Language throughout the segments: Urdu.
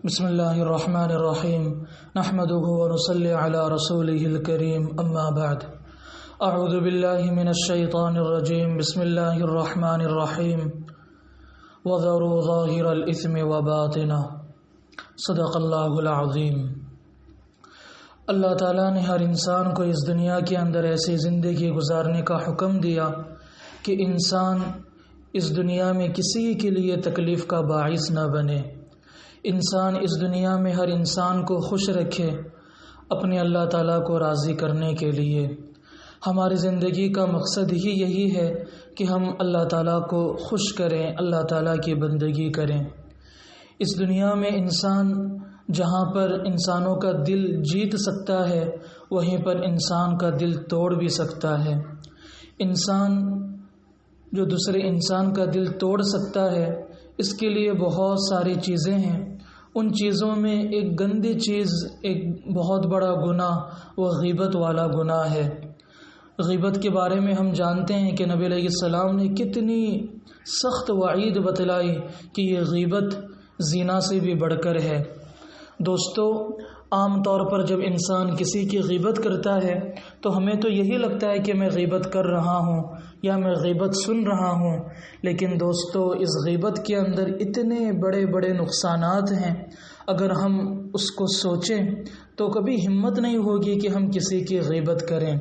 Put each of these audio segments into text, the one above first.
بسم اللہ الرحمن الرحیم نحمده ونصلی علی رسوله الکریم اما بعد اعوذ باللہ من الشیطان الرجیم بسم اللہ الرحمن الرحیم وذروا ظاہر الاثم وباطنہ صدق اللہ العظیم۔ اللہ تعالیٰ نے ہر انسان کو اس دنیا کے اندر ایسی زندگی گزارنے کا حکم دیا کہ انسان اس دنیا میں کسی کے لیے تکلیف کا باعث نہ بنے۔ انسان اس دنیا میں ہر انسان کو خوش رکھے اپنے اللہ تعالیٰ کو راضی کرنے کے لیے۔ ہماری زندگی کا مقصد ہی یہی ہے کہ ہم اللہ تعالیٰ کو خوش کریں، اللہ تعالیٰ کی بندگی کریں۔ اس دنیا میں انسان جہاں پر انسانوں کا دل جیت سکتا ہے وہیں پر انسان کا دل توڑ بھی سکتا ہے۔ انسان جو دوسرے انسان کا دل توڑ سکتا ہے اس کے لیے بہت ساری چیزیں ہیں۔ ان چیزوں میں ایک گندی چیز، ایک بہت بڑا گناہ وہ غیبت والا گناہ ہے۔ غیبت کے بارے میں ہم جانتے ہیں کہ نبی علیہ السلام نے کتنی سخت وعید بتلائی کہ یہ غیبت زنا سے بھی بڑھ کر ہے۔ دوستو، عام طور پر جب انسان کسی کی غیبت کرتا ہے تو ہمیں تو یہی لگتا ہے کہ میں غیبت کر رہا ہوں یا میں غیبت سن رہا ہوں، لیکن دوستو اس غیبت کے اندر اتنے بڑے بڑے نقصانات ہیں، اگر ہم اس کو سوچیں تو کبھی ہمت نہیں ہوگی کہ ہم کسی کی غیبت کریں۔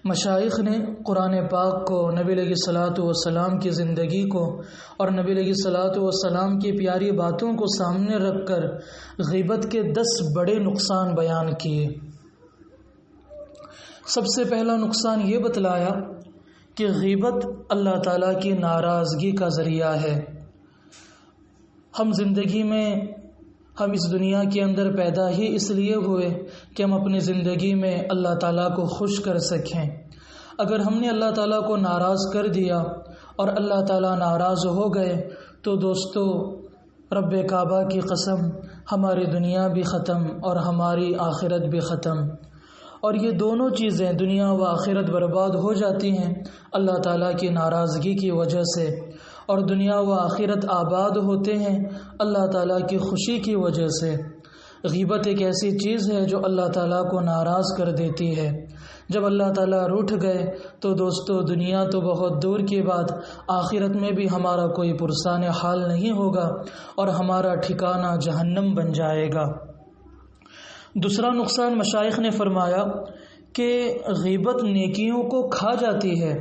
مشائخ نے قرآن پاک کو، نبی علیہ الصلاۃ والسلام کی زندگی کو اور نبی علیہ الصلاۃ والسلام کی پیاری باتوں کو سامنے رکھ کر غیبت کے 10 بڑے نقصان بیان کیے۔ سب سے پہلا نقصان یہ بتلایا کہ غیبت اللہ تعالیٰ کی ناراضگی کا ذریعہ ہے۔ ہم زندگی میں، ہم اس دنیا کے اندر پیدا ہی اس لیے ہوئے کہ ہم اپنی زندگی میں اللہ تعالیٰ کو خوش کر سکیں۔ اگر ہم نے اللہ تعالیٰ کو ناراض کر دیا اور اللہ تعالیٰ ناراض ہو گئے تو دوستو رب کعبہ کی قسم، ہماری دنیا بھی ختم اور ہماری آخرت بھی ختم، اور یہ دونوں چیزیں دنیا و آخرت برباد ہو جاتی ہیں اللہ تعالیٰ کی ناراضگی کی وجہ سے، اور دنیا و آخرت آباد ہوتے ہیں اللہ تعالیٰ کی خوشی کی وجہ سے۔ غیبت ایک ایسی چیز ہے جو اللہ تعالیٰ کو ناراض کر دیتی ہے۔ جب اللہ تعالیٰ روٹھ گئے تو دوستو دنیا تو بہت دور کی بات، آخرت میں بھی ہمارا کوئی پرسان حال نہیں ہوگا اور ہمارا ٹھکانہ جہنم بن جائے گا۔ دوسرا نقصان مشائخ نے فرمایا کہ غیبت نیکیوں کو کھا جاتی ہے۔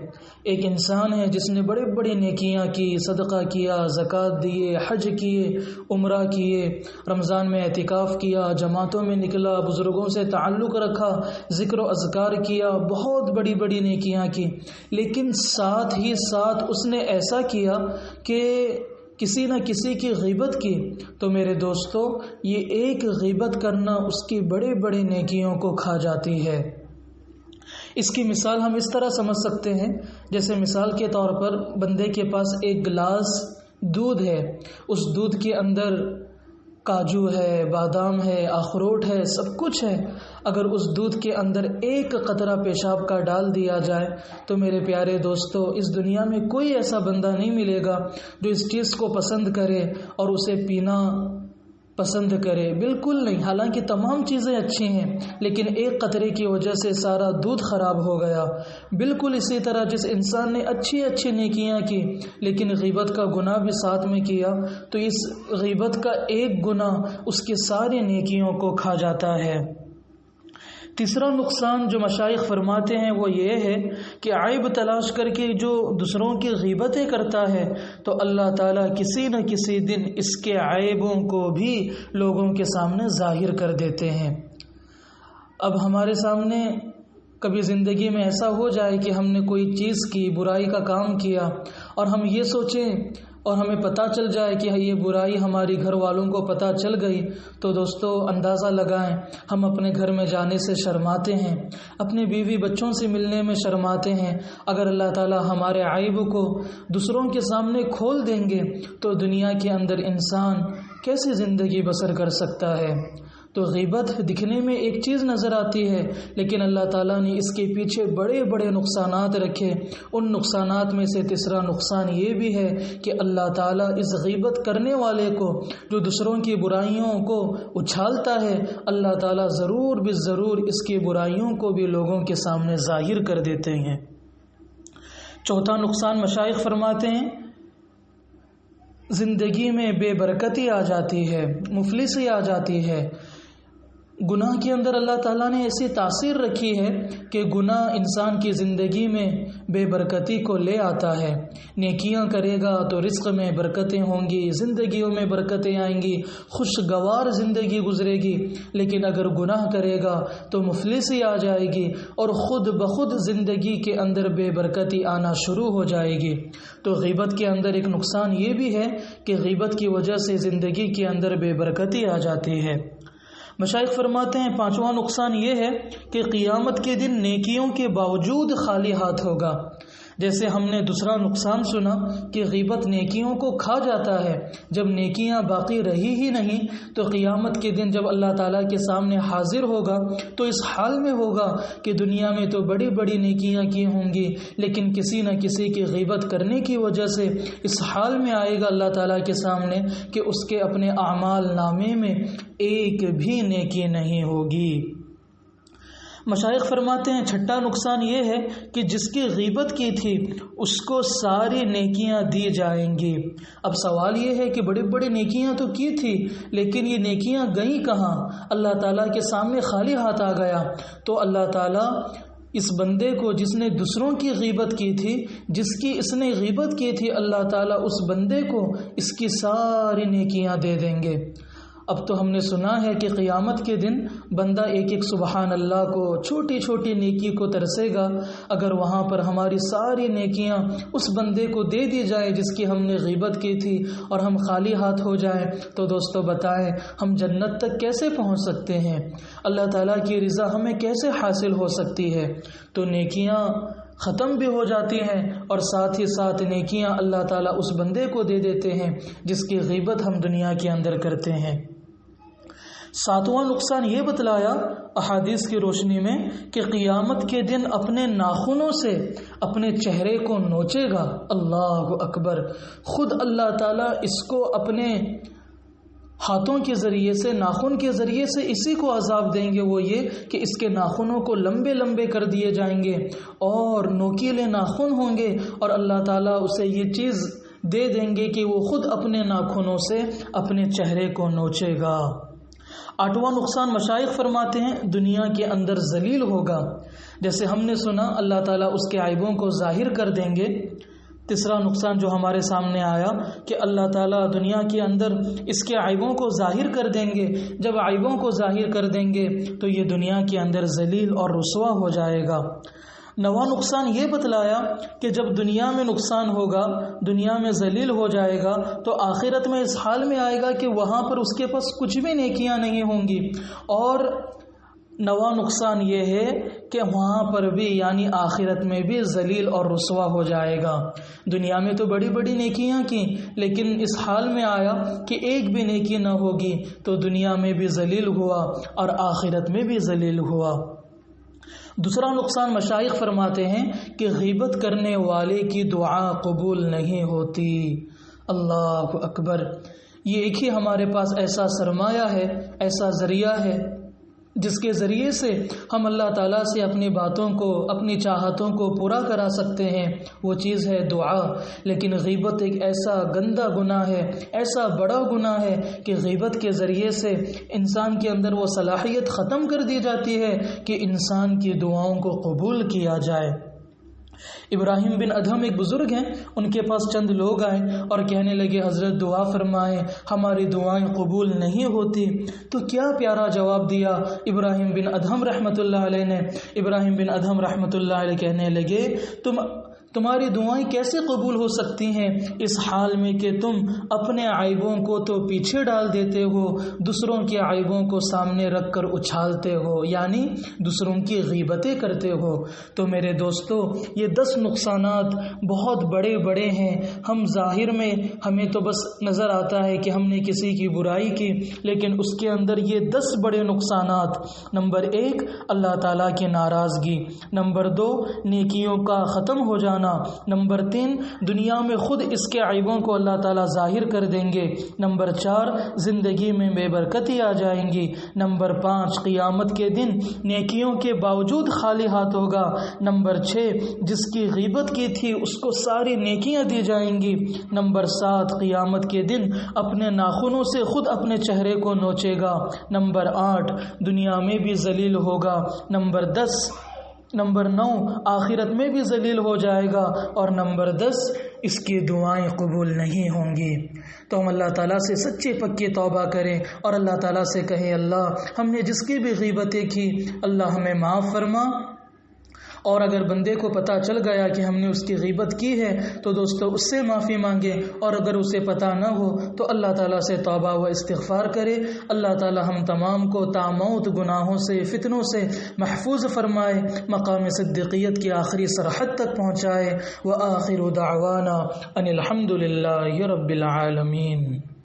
ایک انسان ہے جس نے بڑے بڑی نیکیاں کی، صدقہ کیا، زکوٰۃ دیے، حج کیے، عمرہ کیے، رمضان میں اعتکاف کیا، جماعتوں میں نکلا، بزرگوں سے تعلق رکھا، ذکر و اذکار کیا، بہت بڑی بڑی نیکیاں کی، لیکن ساتھ ہی ساتھ اس نے ایسا کیا کہ کسی نہ کسی کی غیبت کی، تو میرے دوستو یہ ایک غیبت کرنا اس کی بڑے بڑے نیکیوں کو کھا جاتی ہے۔ اس کی مثال ہم اس طرح سمجھ سکتے ہیں، جیسے مثال کے طور پر بندے کے پاس ایک گلاس دودھ ہے، اس دودھ کے اندر کاجو ہے، بادام ہے، اخروٹ ہے، سب کچھ ہے۔ اگر اس دودھ کے اندر ایک قطرہ پیشاب کا ڈال دیا جائے تو میرے پیارے دوستو اس دنیا میں کوئی ایسا بندہ نہیں ملے گا جو اس چیز کو پسند کرے اور اسے پینا پسند کرے، بالکل نہیں۔ حالانکہ تمام چیزیں اچھی ہیں لیکن ایک قطرے کی وجہ سے سارا دودھ خراب ہو گیا۔ بالکل اسی طرح جس انسان نے اچھی اچھی نیکیاں کی لیکن غیبت کا گناہ بھی ساتھ میں کیا تو اس غیبت کا ایک گناہ اس کی ساری نیکیوں کو کھا جاتا ہے۔ تیسرا نقصان جو مشائخ فرماتے ہیں وہ یہ ہے کہ عیب تلاش کر کے جو دوسروں کی غیبتیں کرتا ہے تو اللہ تعالیٰ کسی نہ کسی دن اس کے عیبوں کو بھی لوگوں کے سامنے ظاہر کر دیتے ہیں۔ اب ہمارے سامنے کبھی زندگی میں ایسا ہو جائے کہ ہم نے کوئی چیز کی، برائی کا کام کیا، اور ہم یہ سوچیں اور ہمیں پتہ چل جائے کہ یہ برائی ہماری گھر والوں کو پتہ چل گئی تو دوستو اندازہ لگائیں ہم اپنے گھر میں جانے سے شرماتے ہیں، اپنے بیوی بچوں سے ملنے میں شرماتے ہیں۔ اگر اللہ تعالیٰ ہمارے عیب کو دوسروں کے سامنے کھول دیں گے تو دنیا کے اندر انسان کیسی زندگی بسر کر سکتا ہے؟ تو غیبت دکھنے میں ایک چیز نظر آتی ہے، لیکن اللہ تعالیٰ نے اس کے پیچھے بڑے بڑے نقصانات رکھے۔ ان نقصانات میں سے تیسرا نقصان یہ بھی ہے کہ اللہ تعالیٰ اس غیبت کرنے والے کو، جو دوسروں کی برائیوں کو اچھالتا ہے، اللہ تعالیٰ ضرور بالضرور اس کی برائیوں کو بھی لوگوں کے سامنے ظاہر کر دیتے ہیں۔ چوتھا نقصان مشائخ فرماتے ہیں زندگی میں بے برکتی آ جاتی ہے، مفلسی آ جاتی ہے۔ گناہ کے اندر اللہ تعالیٰ نے ایسی تاثیر رکھی ہے کہ گناہ انسان کی زندگی میں بے برکتی کو لے آتا ہے۔ نیکیاں کرے گا تو رزق میں برکتیں ہوں گی، زندگیوں میں برکتیں آئیں گی، خوشگوار زندگی گزرے گی۔ لیکن اگر گناہ کرے گا تو مفلسی آ جائے گی اور خود بخود زندگی کے اندر بے برکتی آنا شروع ہو جائے گی۔ تو غیبت کے اندر ایک نقصان یہ بھی ہے کہ غیبت کی وجہ سے زندگی کے اندر بے برکتی آ جاتی ہے۔ مشائخ فرماتے ہیں پانچواں نقصان یہ ہے کہ قیامت کے دن نیکیوں کے باوجود خالی ہاتھ ہوگا۔ جیسے ہم نے دوسرا نقصان سنا کہ غیبت نیکیوں کو کھا جاتا ہے، جب نیکیاں باقی رہی ہی نہیں تو قیامت کے دن جب اللہ تعالیٰ کے سامنے حاضر ہوگا تو اس حال میں ہوگا کہ دنیا میں تو بڑی بڑی نیکیاں کی ہوں گی، لیکن کسی نہ کسی کی غیبت کرنے کی وجہ سے اس حال میں آئے گا اللہ تعالیٰ کے سامنے کہ اس کے اپنے اعمال نامے میں ایک بھی نیکی نہیں ہوگی۔ مشائخ فرماتے ہیں چھٹا نقصان یہ ہے کہ جس کی غیبت کی تھی اس کو ساری نیکیاں دی جائیں گی۔ اب سوال یہ ہے کہ بڑی بڑی نیکیاں تو کی تھی، لیکن یہ نیکیاں گئیں کہاں؟ اللہ تعالیٰ کے سامنے خالی ہاتھ آ گیا۔ تو اللہ تعالیٰ اس بندے کو جس نے دوسروں کی غیبت کی تھی، جس کی اس نے غیبت کی تھی، اللہ تعالیٰ اس بندے کو اس کی ساری نیکیاں دے دیں گے۔ اب تو ہم نے سنا ہے کہ قیامت کے دن بندہ ایک ایک سبحان اللہ کو، چھوٹی چھوٹی نیکی کو ترسے گا۔ اگر وہاں پر ہماری ساری نیکیاں اس بندے کو دے دی جائے جس کی ہم نے غیبت کی تھی اور ہم خالی ہاتھ ہو جائیں تو دوستو بتائیں ہم جنت تک کیسے پہنچ سکتے ہیں؟ اللہ تعالیٰ کی رضا ہمیں کیسے حاصل ہو سکتی ہے؟ تو نیکیاں ختم بھی ہو جاتی ہیں اور ساتھ ہی ساتھ نیکیاں اللہ تعالیٰ اس بندے کو دے دیتے ہیں جس کی غیبت ہم دنیا کے اندر کرتے ہیں۔ ساتواں نقصان یہ بتلایا احادیث کی روشنی میں کہ قیامت کے دن اپنے ناخنوں سے اپنے چہرے کو نوچے گا۔ اللہ اکبر! خود اللہ تعالیٰ اس کو اپنے ہاتھوں کے ذریعے سے، ناخن کے ذریعے سے اسی کو عذاب دیں گے۔ وہ یہ کہ اس کے ناخنوں کو لمبے لمبے کر دیے جائیں گے اور نوکیلے ناخن ہوں گے، اور اللہ تعالیٰ اسے یہ چیز دے دیں گے کہ وہ خود اپنے ناخنوں سے اپنے چہرے کو نوچے گا۔ آٹھواں نقصان مشائخ فرماتے ہیں دنیا کے اندر ذلیل ہوگا۔ جیسے ہم نے سنا اللہ تعالیٰ اس کے عیبوں کو ظاہر کر دیں گے۔ تیسرا نقصان جو ہمارے سامنے آیا کہ اللہ تعالیٰ دنیا کے اندر اس کے عیبوں کو ظاہر کر دیں گے۔ جب عیبوں کو ظاہر کر دیں گے تو یہ دنیا کے اندر ذلیل اور رسوا ہو جائے گا۔ نواں نقصان یہ بتلایا کہ جب دنیا میں نقصان ہوگا، دنیا میں ذلیل ہو جائے گا، تو آخرت میں اس حال میں آئے گا کہ وہاں پر اس کے پاس کچھ بھی نیکیاں نہیں ہوں گی۔ اور نواں نقصان یہ ہے کہ وہاں پر بھی یعنی آخرت میں بھی ذلیل اور رسوا ہو جائے گا۔ دنیا میں تو بڑی بڑی نیکیاں کی، لیکن اس حال میں آیا کہ ایک بھی نیکی نہ ہوگی، تو دنیا میں بھی ذلیل ہوا اور آخرت میں بھی ذلیل ہوا۔ دوسرا نقصان مشائخ فرماتے ہیں کہ غیبت کرنے والے کی دعا قبول نہیں ہوتی۔ اللہ اکبر! یہ ایک ہی ہمارے پاس ایسا سرمایہ ہے، ایسا ذریعہ ہے جس کے ذریعے سے ہم اللہ تعالیٰ سے اپنی باتوں کو، اپنی چاہتوں کو پورا کرا سکتے ہیں، وہ چیز ہے دعا۔ لیکن غیبت ایک ایسا گندا گناہ ہے، ایسا بڑا گناہ ہے کہ غیبت کے ذریعے سے انسان کے اندر وہ صلاحیت ختم کر دی جاتی ہے کہ انسان کی دعاؤں کو قبول کیا جائے۔ ابراہیم بن ادھم ایک بزرگ ہیں، ان کے پاس چند لوگ آئے اور کہنے لگے حضرت دعا فرمائیں، ہماری دعائیں قبول نہیں ہوتی۔ تو کیا پیارا جواب دیا ابراہیم بن ادھم رحمۃ اللہ علیہ نے۔ ابراہیم بن ادھم رحمۃ اللہ علیہ کہنے لگے تمہاری دعائیں کیسے قبول ہو سکتی ہیں اس حال میں کہ تم اپنے عیبوں کو تو پیچھے ڈال دیتے ہو، دوسروں کے عیبوں کو سامنے رکھ کر اچھالتے ہو، یعنی دوسروں کی غیبتیں کرتے ہو۔ تو میرے دوستو، یہ 10 نقصانات بہت بڑے بڑے ہیں۔ ہم ظاہر میں ہمیں تو بس نظر آتا ہے کہ ہم نے کسی کی برائی کی، لیکن اس کے اندر یہ 10 بڑے نقصانات۔ نمبر 1، اللہ تعالیٰ کی ناراضگی۔ نمبر 2، نیکیوں کا ختم ہو جانا۔ نمبر 3، دنیا میں خود اس کے عیبوں کو اللہ تعالیٰ ظاہر کر دیں گے۔ نمبر 4، زندگی میں بے برکتی آ جائیں گی۔ نمبر 5، قیامت کے دن نیکیوں کے باوجود خالی ہاتھ ہوگا۔ نمبر 6، جس کی غیبت کی تھی اس کو ساری نیکیاں دی جائیں گی۔ نمبر 7، قیامت کے دن اپنے ناخنوں سے خود اپنے چہرے کو نوچے گا۔ نمبر 8، دنیا میں بھی ذلیل ہوگا۔ نمبر 9، آخرت میں بھی ذلیل ہو جائے گا۔ اور نمبر 10، اس کی دعائیں قبول نہیں ہوں گی۔ تو ہم اللہ تعالیٰ سے سچی پکی توبہ کریں اور اللہ تعالیٰ سے کہیں، اللہ ہم نے جس کی بھی غیبتیں کی اللہ ہمیں معاف فرما۔ اور اگر بندے کو پتہ چل گیا کہ ہم نے اس کی غیبت کی ہے تو دوستو اس سے معافی مانگے، اور اگر اسے پتہ نہ ہو تو اللہ تعالیٰ سے توبہ و استغفار کرے۔ اللہ تعالیٰ ہم تمام کو تاموت گناہوں سے، فتنوں سے محفوظ فرمائے، مقام صدیقیت کی آخری سرحد تک پہنچائے۔ وآخر دعوانا ان الحمد للہ رب العالمین۔